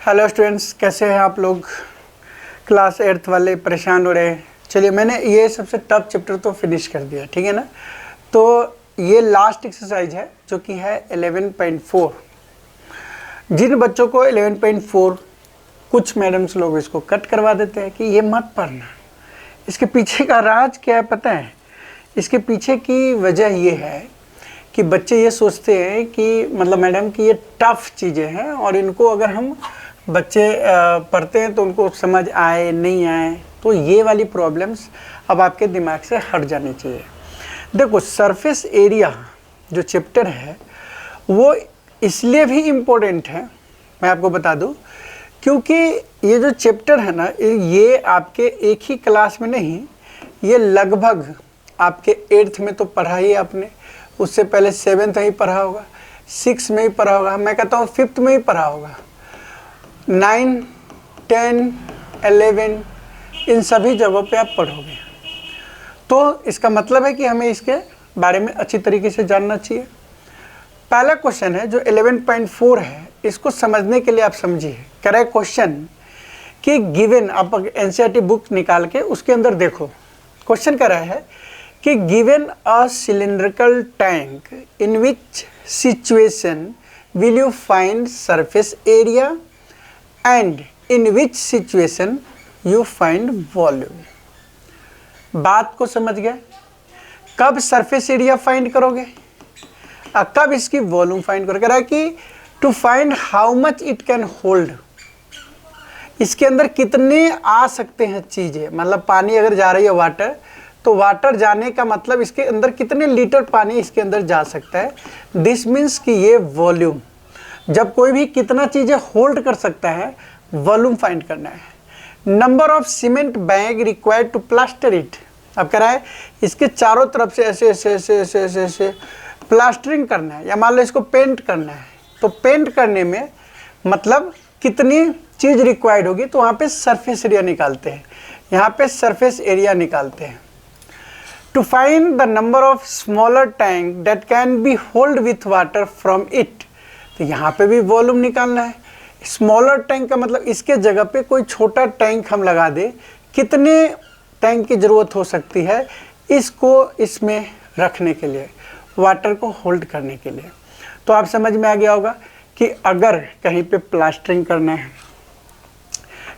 Hello students, कैसे हैं आप लोग? क्लास 8th वाले परेशान हो रहे हैं। चलिए, मैंने ये सबसे टफ चैप्टर तो फिनिश कर दिया, ठीक है ना। तो ये लास्ट एक्सरसाइज है जो कि है 11.4। जिन बच्चों को 11.4 कुछ मैडम्स लोग इसको कट करवा देते हैं कि ये मत पढ़ना। इसके पीछे का राज क्या है पता है? इसके पीछे की वजह ये है कि बच्चे ये सोचते हैं कि मतलब मैडम कि ये टफ़ चीज़ें हैं और इनको अगर हम बच्चे पढ़ते हैं तो उनको समझ आए नहीं आए, तो ये वाली प्रॉब्लम्स अब आपके दिमाग से हट जानी चाहिए। देखो, सरफेस एरिया जो चैप्टर है वो इसलिए भी इम्पोर्टेंट है, मैं आपको बता दूं, क्योंकि ये जो चैप्टर है ना, ये आपके एक ही क्लास में नहीं, ये लगभग आपके 8th में तो पढ़ा ही आपने, उससे पहले 7th में ही पढ़ा होगा, 6 में ही पढ़ा होगा, मैं कहता हूँ 5th में ही पढ़ा होगा, 9, 10, 11 इन सभी जगहों पे आप पढ़ोगे। तो इसका मतलब है कि हमें इसके बारे में अच्छी तरीके से जानना चाहिए। पहला क्वेश्चन है जो 11.4 है, इसको समझने के लिए आप समझिए। करेक्ट क्वेश्चन कि गिवन, आप एनसीईआरटी बुक निकाल के उसके अंदर देखो, क्वेश्चन कर रहा है कि given a cylindrical tank in which situation will you find surface area and in which situation you find volume. बात को समझ गए? कब सरफेस एरिया फाइंड करोगे और कब इसकी वॉल्यूम फाइंड करोगे। रहा कि to find how much it can hold, इसके अंदर कितने आ सकते हैं चीज़ें, मतलब पानी अगर जा रही है वाटर, तो वाटर जाने का मतलब इसके अंदर कितने लीटर पानी इसके अंदर जा सकता है। दिस मीन्स कि ये वॉल्यूम, जब कोई भी कितना चीज़ें होल्ड कर सकता है, वॉल्यूम फाइंड करना है। Number of cement bag required to plaster it. अब कह रहा है इसके चारों तरफ से ऐसे ऐसे ऐसे ऐसे ऐसे ऐसे प्लास्टरिंग करना है, या मान लो इसको पेंट करना है, तो पेंट करने में मतलब कितनी चीज़ रिक्वायर्ड होगी, तो वहाँ पे सरफेस एरिया निकालते हैं, यहाँ पे सरफेस एरिया निकालते हैं। To find the number of smaller tank that can be hold with water from it, तो यहाँ पे भी वॉल्यूम निकालना है। स्मॉलर टैंक का मतलब इसके जगह पे कोई छोटा टैंक हम लगा दे, कितने टैंक की ज़रूरत हो सकती है इसको इसमें रखने के लिए, वाटर को होल्ड करने के लिए। तो आप समझ में आ गया होगा कि अगर कहीं पे प्लास्टरिंग करना है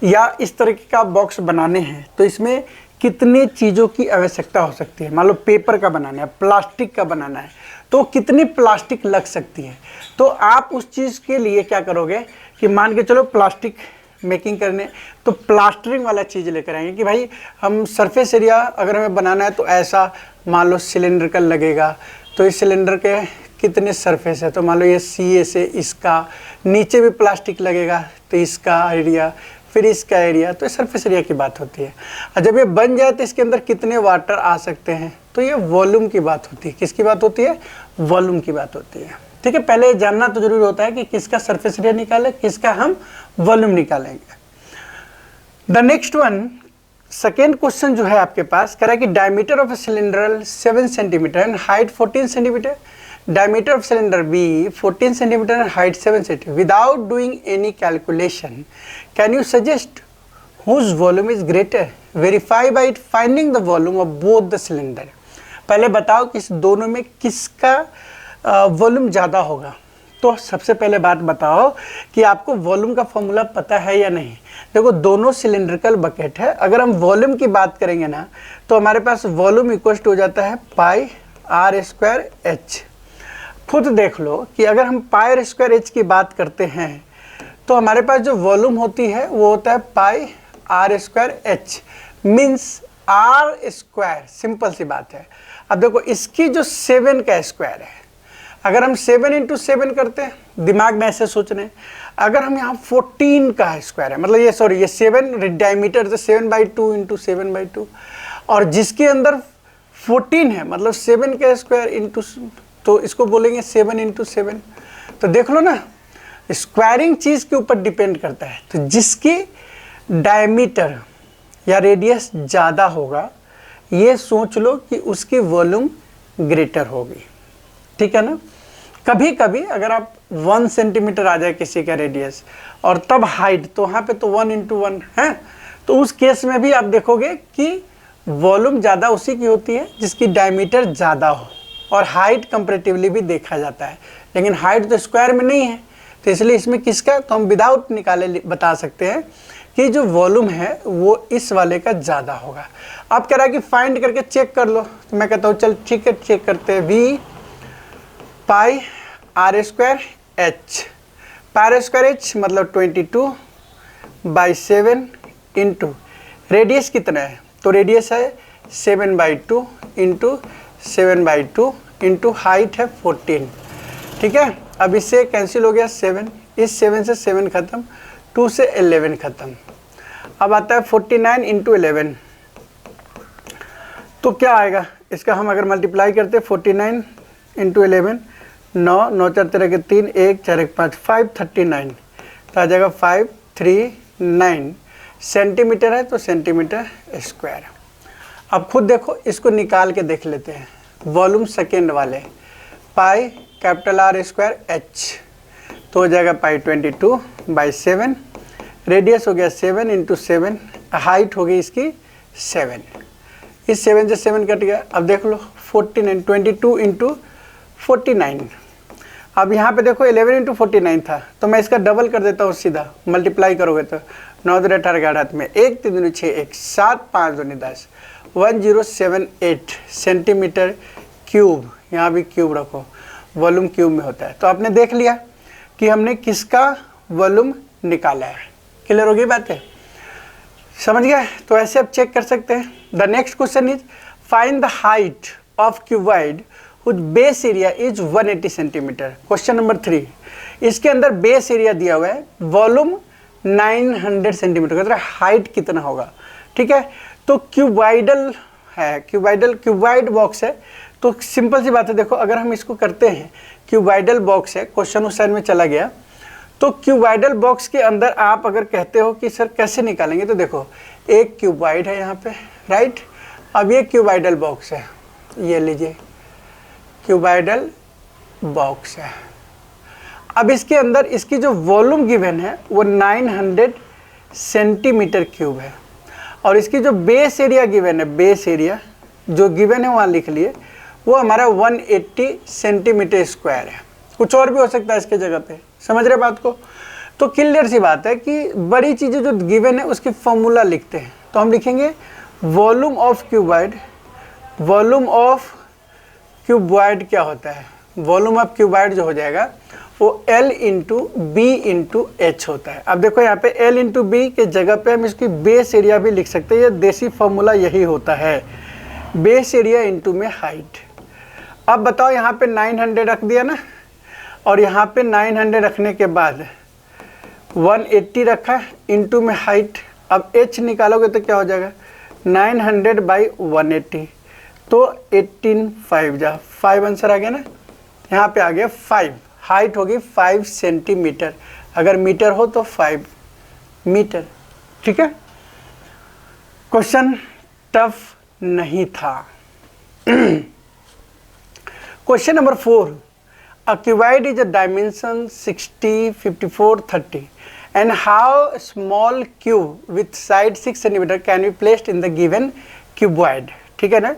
या इस तरीके का बॉक्स बनाने हैं, तो इसमें कितनी चीज़ों की आवश्यकता हो सकती है। मान लो पेपर का बनाना है, प्लास्टिक का बनाना है, तो कितनी प्लास्टिक लग सकती है। तो आप उस चीज़ के लिए क्या करोगे कि मान के चलो प्लास्टिक मेकिंग करने, तो प्लास्टरिंग वाला चीज़ लेकर आएंगे कि भाई हम सरफेस एरिया अगर हमें बनाना है तो ऐसा, मान लो सिलेंड्रिकल लगेगा, तो इस सिलेंडर के कितने सरफेस है, तो मान लो ये सी से इसका, नीचे भी प्लास्टिक लगेगा तो इसका एरिया, फिर इसका एरिया, तो सरफेस एरिया की बात होती है। और जब ये बन जाए तो इसके अंदर कितने वाटर आ सकते हैं, तो ये वॉल्यूम की बात होती है। किसकी बात होती है? वॉल्यूम की बात होती है। ठीक है, पहले जानना तो जरूरी होता है कि किसका सरफेस एरिया निकालें, किसका हम वॉल्यूम निकालेंगे। The next one, second question जो है आपके पास, कह रहा है कि diameter of a cylinder 7 centimetre and height 14 centimetre, diameter of cylinder B 14 cm and height 7 cm. Without doing any calculation, can you suggest whose volume is greater? Verify by finding the volume of both the cylinder. पहले बताओ कि इस दोनों में किसका volume ज़्यादा होगा। तो सबसे पहले बात बताओ कि आपको वॉल्यूम का फॉर्मूला पता है या नहीं। देखो, दोनों सिलेंड्रिकल बकेट है, अगर हम वॉल्यूम की बात करेंगे ना, तो हमारे पास वॉल्यूम इक्वल हो जाता है पाई आर स्क्वायर एच। खुद देख लो कि अगर हम पाई आर स्क्वायर एच की बात करते हैं तो हमारे पास जो वॉल्यूम होती है वो होता है pi r square h, means r square. Simple सी बात है। अब देखो, इसकी जो 7 का स्क्वायर है, अगर हम 7 × 7 करते हैं, दिमाग में ऐसे सोच रहे हैं, अगर हम यहाँ 14 का स्क्वायर है, मतलब ये सॉरी ये 7 डायमीटर, तो 7/2 × 7/2, और जिसके अंदर 14 है, मतलब 7 का स्क्वायर इंटू, तो इसको बोलेंगे 7 × 7। तो देख लो ना, स्क्वायरिंग चीज़ के ऊपर डिपेंड करता है। तो जिसकी डायमीटर या रेडियस ज़्यादा होगा, ये सोच लो कि उसकी वॉल्यूम ग्रेटर होगी। ठीक है ना। कभी कभी अगर आप 1 सेंटीमीटर आ जाए किसी का रेडियस और तब हाइट, तो वहाँ पे तो 1 × 1 है, तो उस केस में भी आप देखोगे कि वॉल्यूम ज़्यादा उसी की होती है जिसकी डायमीटर ज़्यादा हो, और हाइट कंपैरेटिवली भी देखा जाता है, लेकिन हाइट तो स्क्वायर में नहीं है, तो इसलिए इसमें किसका, तो हम विदाउट निकाले बता सकते हैं कि जो वॉल्यूम है वो इस वाले का ज़्यादा होगा। अब कह रहा है कि फाइंड करके चेक कर लो, तो मैं कहता हूँ चल ठीक है, चेक करते हैं। V पाई r² h, पाई r² h मतलब 22/7 इंटू रेडियस कितना है, तो रेडियस है 7/2 इंटू 7/2 इंटू हाइट है 14। ठीक है, अब इससे कैंसिल हो गया 7, इस 7 से 7 खत्म, 2 से 11 खत्म। अब आता है 49 इंटू 11, तो क्या आएगा इसका, हम अगर मल्टीप्लाई करते हैं 49 इंटू 11, 9 9 4 13 के 3, 1 4 1 5, 539, तो आ जाएगा 539 सेंटीमीटर है, तो सेंटीमीटर स्क्वायर। अब खुद देखो, इसको निकाल के देख लेते हैं। वॉल्यूम सेकेंड वाले, पाई कैपिटल R² h, तो हो जाएगा पाई 22/7, रेडियस हो गया 7 इंटू 7, हाइट हो गई इसकी 7, इस 7 से 7 कट गया। अब देख लो 49, 22 इंटू 49, अब यहाँ पे देखो 11 इंटू 49 था, तो मैं इसका डबल कर देता हूँ सीधा, मल्टीप्लाई करोगे तो 9 दूनी 18 11 हाथ में 1 3 दूनी 6 1 7 5 दूनी 10, 1078 सेंटीमीटर क्यूब, यहाँ भी क्यूब रखो, वॉल्यूम क्यूब में होता है। तो आपने देख लिया कि हमने किसका वॉल्यूम निकाला है। क्लियर होगी बात है, समझ गए? तो ऐसे आप चेक कर सकते हैं। The next question is find the height of cuboid which base area is 180 centimetre. Question number 3, इसके अंदर बेस एरिया दिया हुआ है, वॉल्यूम 900 सेंटीमीटर, मतलब हाइट कितना होगा। ठीक है, तो क्यूबॉइडल है, क्यूबॉइड बॉक्स है, तो सिंपल सी बात है। देखो अगर हम इसको करते हैं, क्यूबॉइडल बॉक्स है, क्वेश्चन उस साइड में चला गया, तो क्यूबॉइडल बॉक्स के अंदर आप अगर कहते हो कि सर कैसे निकालेंगे, तो देखो एक क्यूबॉइड है यहाँ पे, राइट। अब ये क्यूबॉइडल बॉक्स है, ये लीजिए क्यूबॉइडल बॉक्स है। अब इसके अंदर इसकी जो वॉल्यूम गिवन है वो 900 सेंटीमीटर क्यूब है, और इसकी जो बेस एरिया गिवन है, बेस एरिया जो गिवन है वहाँ लिख लिए, वो हमारा 180 सेंटीमीटर स्क्वायर है। कुछ और भी हो सकता है इसके जगह पे, समझ रहे बात को? तो क्लियर सी बात है कि बड़ी चीज़ें जो गिवन है उसकी फॉर्मूला लिखते हैं। तो हम लिखेंगे volume of cuboid, volume of cuboid क्या होता है, वॉल्यूम ऑफ क्यूबॉइड जो हो जाएगा वो L into B into H होता है। अब देखो यहाँ पे L इंटू बी के जगह पे हम इसकी बेस एरिया भी लिख सकते हैं, ये देसी फॉर्मूला यही होता है, बेस एरिया इंटू में हाइट। अब बताओ यहाँ पे 900 रख दिया ना, और यहाँ पे 900 रखने के बाद 180 रखा इंटू में हाइट। अब h निकालोगे तो क्या हो जाएगा, 900/180, तो 18 जा 5 आंसर आ गया ना, यहाँ पे आ गया 5, हाइट होगी 5 सेंटीमीटर, अगर मीटर हो तो 5 मीटर। ठीक है, क्वेश्चन टफ नहीं था। Question number 4, a cuboid is a dimension 60, 54, 30 and how small cube with side 6 cm can be placed in the given cuboid। ठीक है ना,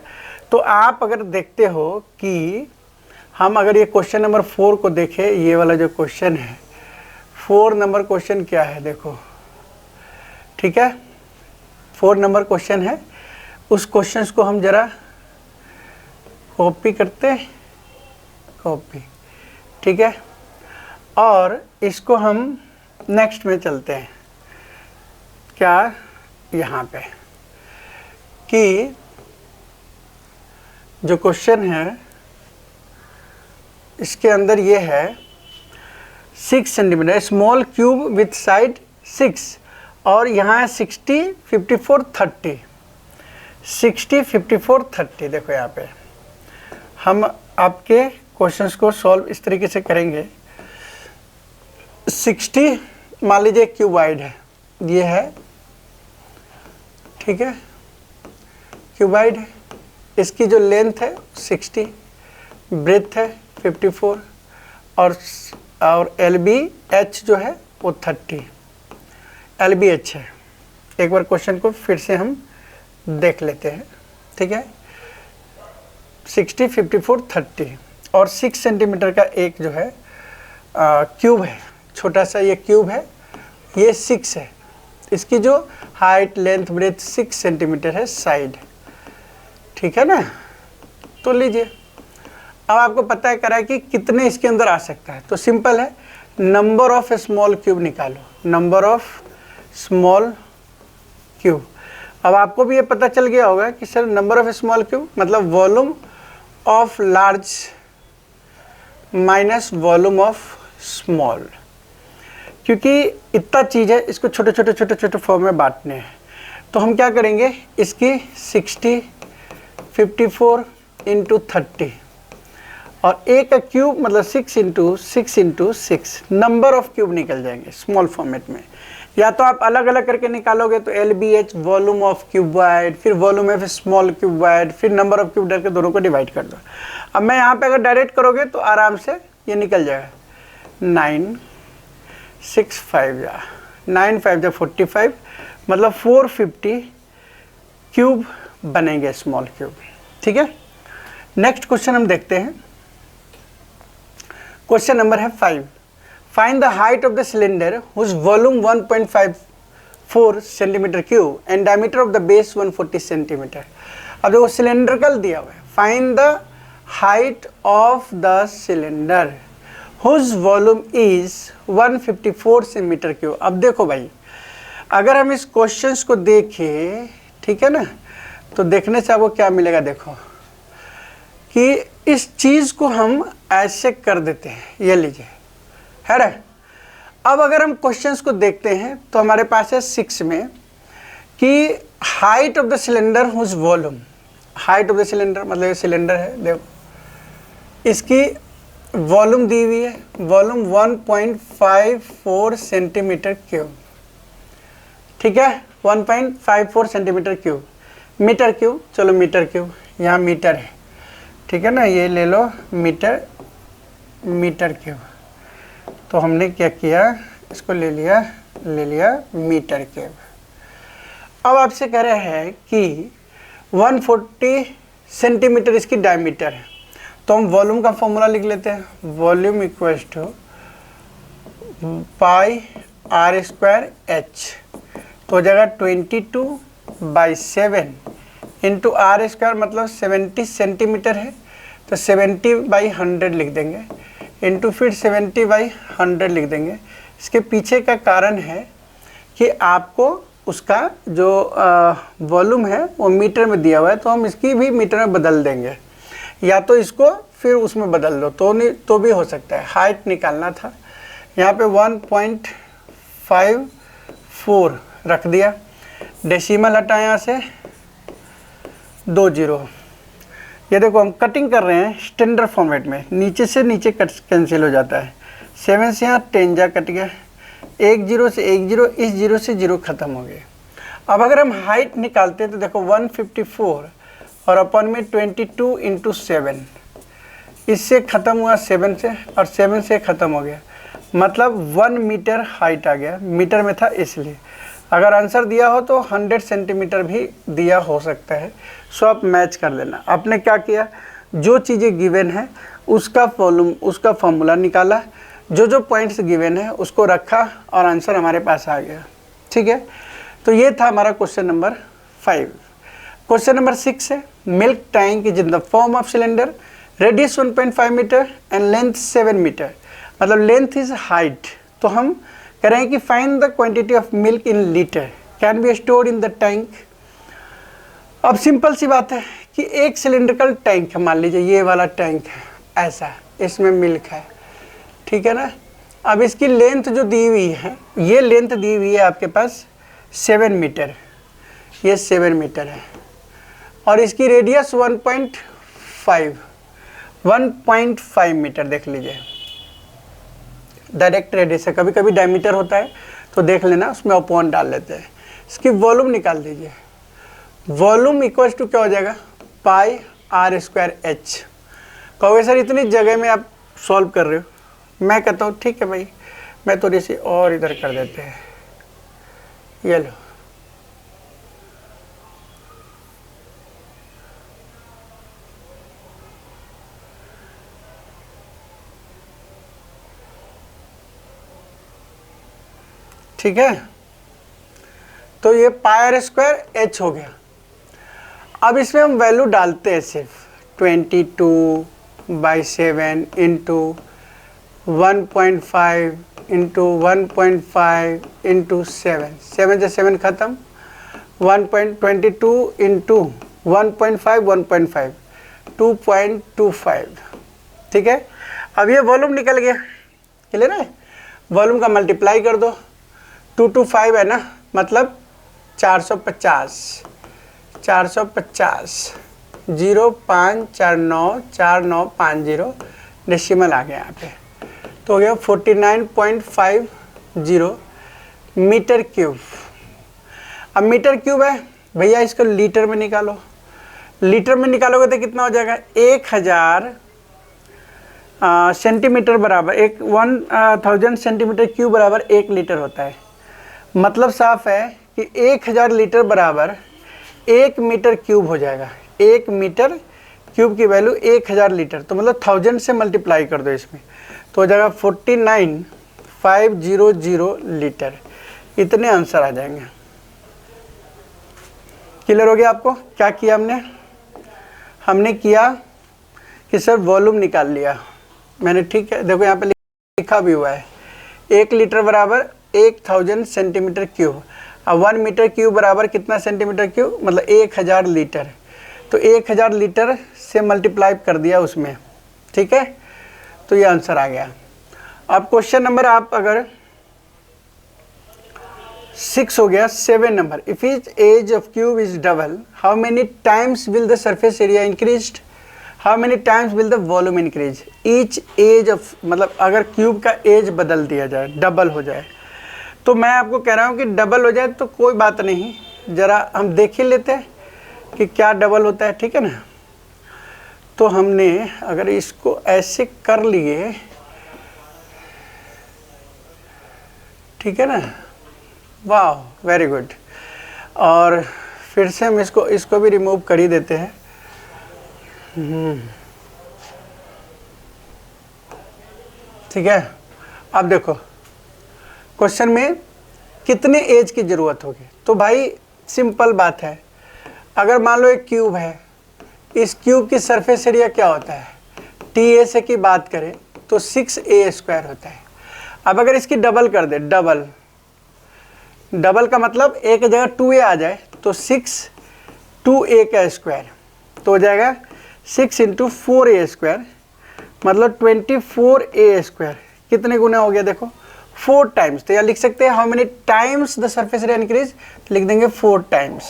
तो आप अगर देखते हो कि हम अगर ये क्वेश्चन नंबर 4 को देखें, ये वाला जो क्वेश्चन है 4 नंबर क्वेश्चन क्या है देखो, ठीक है 4 नंबर क्वेश्चन है, उस क्वेश्चन को हम जरा कॉपी करते हैं, कॉपी, ठीक है, और इसको हम नेक्स्ट में चलते हैं, क्या यहाँ पे कि जो क्वेश्चन है इसके अंदर ये है 6 centimetre small cube with side 6, और यहाँ है 60, 54, 30, 60, 54, 30। देखो यहाँ पे हम आपके क्वेश्चंस को सॉल्व इस तरीके से करेंगे। 60 मान लीजिए क्यूबॉइड है, ये है, ठीक है क्यूबॉइड है, इसकी जो लेंथ है 60, ब्रेथ है 54, और एल बी एच जो है वो 30 एल बी एच है। एक बार क्वेश्चन को फिर से हम देख लेते हैं, ठीक है। 60, 54, 30 और 6 सेंटीमीटर का एक जो है क्यूब है, छोटा सा ये क्यूब है, ये 6 है। इसकी जो हाइट लेंथ ब्रेथ 6 सेंटीमीटर है साइड, ठीक है ना। तो लीजिए, अब आपको पता है करा कि कितने इसके अंदर आ सकता है, तो सिंपल है, नंबर ऑफ स्मॉल क्यूब निकालो, नंबर ऑफ स्मॉल क्यूब। अब आपको भी ये पता चल गया होगा कि sir number of small cube मतलब volume of large minus volume of small, क्योंकि इतना चीज़ है, इसको छोटे छोटे छोटे छोटे फॉर्म में बांटने हैं। तो हम क्या करेंगे, इसकी 60, 54 इंटू 30 और एक का क्यूब मतलब 6 इंटू 6 नंबर ऑफ क्यूब निकल जाएंगे स्मॉल फॉर्मेट में। या तो आप अलग अलग करके निकालोगे तो L B H volume of cuboid, फिर वॉल्यूम ऑफ स्मॉल क्यूबॉइड, फिर नंबर ऑफ क्यूब करके दोनों को डिवाइड कर दो। अब मैं यहाँ पे अगर डायरेक्ट करोगे तो आराम से ये निकल जाएगा 9, 6, 5 या 9, 5 या 45 मतलब 450 क्यूब बनेंगे स्मॉल क्यूब, ठीक है। नेक्स्ट क्वेश्चन हम देखते हैं, क्वेश्चन नंबर है 5। Find the height of the cylinder whose volume 1.54 centimetre cube and diameter of the base 140 centimetre. अब देखो सिलेंड्रिकल दिया हुआ है, find the height of the cylinder whose volume is 154 centimetre cube. अब देखो भाई, अगर हम इस क्वेश्चंस को देखें, ठीक है ना, तो देखने से आपको क्या मिलेगा, देखो कि इस चीज़ को हम ऐसे कर देते हैं, ये लीजिए, है ना। अब अगर हम क्वेश्चंस को देखते हैं तो हमारे पास है 6 में कि height of the cylinder whose volume, height of the cylinder मतलब ये सिलेंडर है, देखो इसकी वॉल्यूम दी हुई है, वॉल्यूम 1.54 सेंटीमीटर क्यूब, ठीक है, 1.54 सेंटीमीटर क्यूब, मीटर क्यूब, चलो मीटर क्यूब, यहाँ मीटर है, ठीक है ना, ये ले लो मीटर, मीटर क्यूब। तो हमने क्या किया, इसको ले लिया मीटर क्यूब। अब आपसे कह रहे हैं कि 140 सेंटीमीटर इसकी डायमीटर है, तो हम वॉल्यूम का फॉर्मूला लिख लेते हैं, volume equals to pi r square h, तो हो जाएगा 22/7 इंटू आर स्क्वायर मतलब 70 सेंटीमीटर है, तो 70/100 लिख देंगे, इंटू फिर 70/100 लिख देंगे। इसके पीछे का कारण है कि आपको उसका जो वॉल्यूम है वो मीटर में दिया हुआ है, तो हम इसकी भी मीटर में बदल देंगे, या तो इसको फिर उसमें बदल दो तो नहीं तो भी हो सकता है। हाइट निकालना था, यहाँ पे 1.54 रख दिया, डेसिमल हटा यहाँ से 2 जीरो। ये देखो हम कटिंग कर रहे हैं स्टैंडर्ड फॉर्मेट में, नीचे से नीचे कट कैंसिल हो जाता है, 7 से यहाँ 10 जा कट गया, 1 जीरो से 1 जीरो, इस जीरो से जीरो ख़त्म हो गए। अब अगर हम हाइट निकालते हैं तो देखो 154 और अपन में 22 इंटू 7, इससे ख़त्म हुआ 7 से और 7 से ख़त्म हो गया, मतलब 1 मीटर हाइट आ गया, मीटर में था इसलिए। अगर आंसर दिया हो तो 100 सेंटीमीटर भी दिया हो सकता है, सो आप मैच कर लेना। आपने क्या किया, जो चीज़ें गिवन है उसका वॉल्यूम, उसका फॉर्मूला निकाला, जो पॉइंट्स गिवन है उसको रखा और आंसर हमारे पास आ गया, ठीक है। तो ये था हमारा क्वेश्चन नंबर 5। क्वेश्चन नंबर 6 है, milk tank is in the form of cylinder, radius 1.5 metre and length 7 metre, मतलब लेंथ इज हाइट। तो हम कह रहे हैं कि find the quantity of milk in litre can be stored in the tank. अब simple सी बात है कि एक सिलिंड्रिकल टैंक है, मान लीजिए ये वाला टैंक है ऐसा, इसमें मिल्क है, ठीक है ना। अब इसकी लेंथ जो दी हुई है, ये लेंथ दी हुई है आपके पास 7 मीटर, ये 7 मीटर है, और इसकी रेडियस 1.5 मीटर, देख लीजिए डायरेक्ट रेडियस है, कभी कभी डायमीटर होता है तो देख लेना, उसमें अपॉन डाल लेते हैं। इसकी वॉल्यूम निकाल दीजिए, वॉल्यूम इक्वल्स टू क्या हो जाएगा, पाई आर स्क्वायर एच। कहोगे सर इतनी जगह में आप सॉल्व कर रहे हो, मैं कहता हूँ ठीक है भाई, मैं थोड़ी सी और इधर कर देते हैं, ये लो, ठीक है। तो ये पाई स्क्वायर एच हो गया। अब इसमें हम वैल्यू डालते हैं सिर्फ 22/7 इंटू 1.5 इंटू 1.5 इंटू 7, 7 से 7 ख़त्म, 1.22 इंटू 1.5 1.5 2.25, ठीक है। अब ये वॉल्यूम निकल गया, क्लियर है। वॉल्यूम का मल्टीप्लाई कर दो, 2 to 5 है ना, मतलब 450, 0.5494950 डेसिमल आ गया यहाँ पे, तो हो गया 49.50 मीटर क्यूब। अब मीटर क्यूब है भैया, इसको लीटर में निकालो। लीटर में निकालोगे तो कितना हो जाएगा, 1000 सेंटीमीटर बराबर 1000 सेंटीमीटर क्यूब बराबर 1 लीटर होता है। मतलब साफ है कि 1000 लीटर बराबर 1 मीटर क्यूब हो जाएगा। 1 मीटर क्यूब की वैल्यू 1000 लीटर, तो मतलब 1000 से मल्टीप्लाई कर दो इसमें, तो हो जाएगा 49500 लीटर। इतने आंसर आ जाएंगे। क्लियर हो गया आपको? क्या किया हमने किया कि सर वॉल्यूम निकाल लिया मैंने, ठीक है। देखो यहाँ पे लिखा भी हुआ है 1 लीटर बराबर 1000 सेंटीमीटर क्यूब। अब 1 मीटर क्यूब बराबर कितना सेंटीमीटर क्यूब, मतलब 1000 लीटर। तो 1000 लीटर से मल्टीप्लाई कर दिया उसमें, ठीक है। तो ये आंसर आ गया। अब क्वेश्चन नंबर आप अगर 6 हो गया, 7 number, if is edge of cube is double, how many times will the surface area increased, how many times will the volume increase. Each edge of, मतलब अगर क्यूब का एज बदल दिया जाए, डबल हो जाए, तो मैं आपको कह रहा हूँ कि डबल हो जाए तो कोई बात नहीं, ज़रा हम देख ही लेते हैं कि क्या डबल होता है, ठीक है ना। तो हमने अगर इसको ऐसे कर लिए, ठीक है ना, वाह वेरी गुड। और फिर से हम इसको भी रिमूव कर ही देते हैं। ठीक है। अब देखो क्वेश्चन में कितने एज की ज़रूरत होगी, तो भाई सिंपल बात है, अगर मान लो एक क्यूब है, इस क्यूब की सरफेस एरिया क्या होता है, टी ए से की बात करें तो 6a² होता है। अब अगर इसकी डबल कर दे, डबल का मतलब एक जगह 2a आ जाए, तो 6 2a का स्क्वायर, तो हो जाएगा 6 इंटू 4a², मतलब 24a²। कितने गुना हो गया देखो, 4 टाइम्स। तो यहाँ लिख सकते हैं how many times the surface area increase, तो लिख देंगे 4 टाइम्स,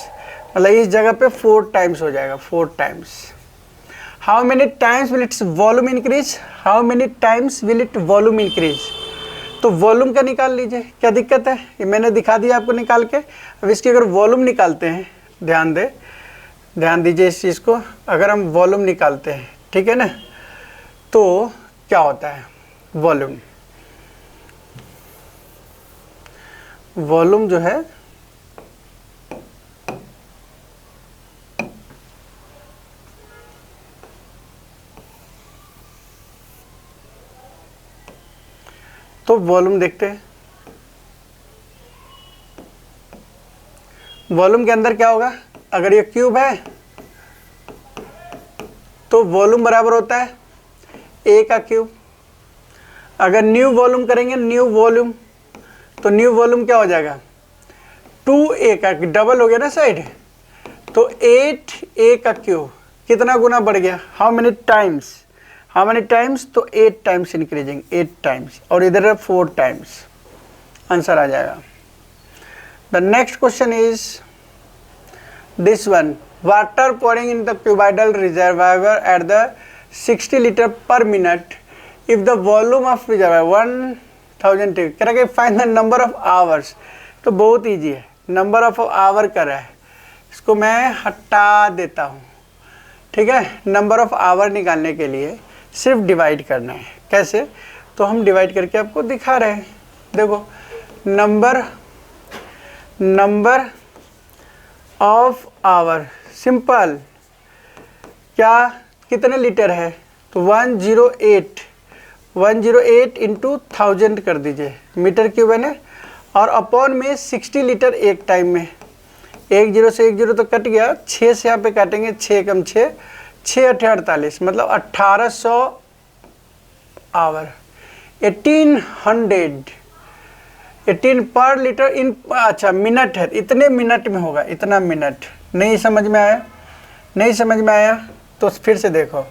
मतलब इस जगह पे 4 टाइम्स हो जाएगा, 4 times. How many times will its volume increase, how many times will it volume increase, तो वॉल्यूम का निकाल लीजिए, क्या दिक्कत है, ये मैंने दिखा दिया आपको निकाल के। अब इसकी अगर वॉल्यूम निकालते हैं, ध्यान दीजिए इस चीज़ को, अगर हम वॉल्यूम निकालते हैं, ठीक है ना, तो क्या होता है वॉल्यूम जो है तो वॉल्यूम देखते हैं, वॉल्यूम के अंदर क्या होगा, अगर ये क्यूब है तो वॉल्यूम बराबर होता है ए का क्यूब। अगर न्यू वॉल्यूम करेंगे, न्यू वॉल्यूम, तो न्यू वॉल्यूम क्या हो जाएगा, 2a का, डबल हो गया ना साइड, तो 8a का क्यूब, कितना गुना बढ़ गया, हाउ मेनी टाइम्स, तो 8 टाइम्स इंक्रीजिंग, 8 टाइम्स, और इधर है 4 टाइम्स, आंसर आ जाएगा। The next question is this one, water pouring in the cuboidal reservoir at the 60 liter per minute if the volume of reservoir 1000 kg, कह रहा है find the number of hours. तो बहुत easy है, number of our कर रहा है, इसको मैं हटा देता हूँ, ठीक है। नंबर ऑफ आवर निकालने के लिए सिर्फ डिवाइड करना है, कैसे, तो हम डिवाइड करके आपको दिखा रहे हैं। देखो नंबर ऑफ आवर, सिंपल, क्या कितने लीटर है, तो 108 इंटू 1000 कर दीजिए, मीटर क्यूब है ना, और अपॉन में 60 लीटर एक टाइम में। 10 से 10 तो कट गया, 6 से यहाँ पे काटेंगे, 6 कम 6, 6 8 48, मतलब 1800 आवर, 18 पर लीटर इन, अच्छा मिनट है, इतने मिनट में होगा, इतना मिनट। नहीं समझ में आया, नहीं समझ में आया तो फिर से देखो,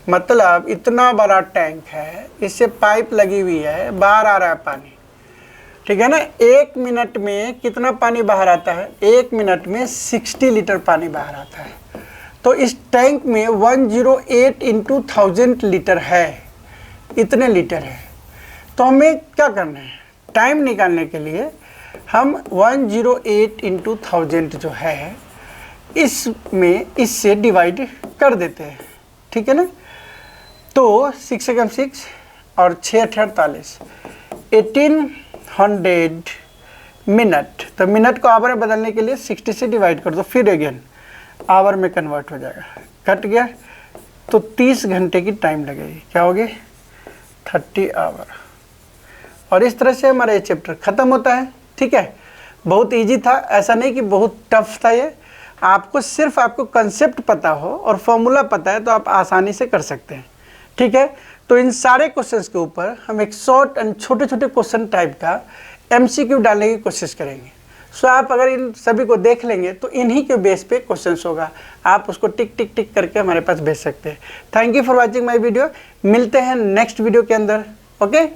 मतलब इतना बड़ा टैंक है, इससे पाइप लगी हुई है, बाहर आ रहा है पानी, ठीक है ना। 1 मिनट में कितना पानी बाहर आता है, 1 मिनट में 60 लीटर पानी बाहर आता है। तो इस टैंक में 108 इंटू 1000 लीटर है, इतने लीटर है। तो हमें क्या करना है, टाइम निकालने के लिए हम 108 इंटू 1000 जो है इसमें इससे डिवाइड कर देते हैं, ठीक है ना। तो 6 से कम 6 और 6 48, 1800 मिनट। तो मिनट को आवर में बदलने के लिए 60 से डिवाइड कर दो, फिर अगेन आवर में कन्वर्ट हो जाएगा, कट गया तो 30 घंटे की टाइम लगेगी, क्या होगी 30 आवर। और इस तरह से हमारा ये चैप्टर ख़त्म होता है, ठीक है। बहुत इजी था, ऐसा नहीं कि बहुत टफ था ये। आपको सिर्फ आपको कंसेप्ट पता हो और फॉर्मूला पता है तो आप आसानी से कर सकते हैं, ठीक है। तो इन सारे क्वेश्चंस के ऊपर हम एक शॉर्ट एंड छोटे छोटे क्वेश्चन टाइप का MCQ डालने की कोशिश करेंगे। सो आप अगर इन सभी को देख लेंगे तो इन्हीं के बेस पे क्वेश्चंस होगा, आप उसको टिक टिक टिक करके हमारे पास भेज सकते हैं। Thank you for watching my video, मिलते हैं नेक्स्ट वीडियो के अंदर, ओके।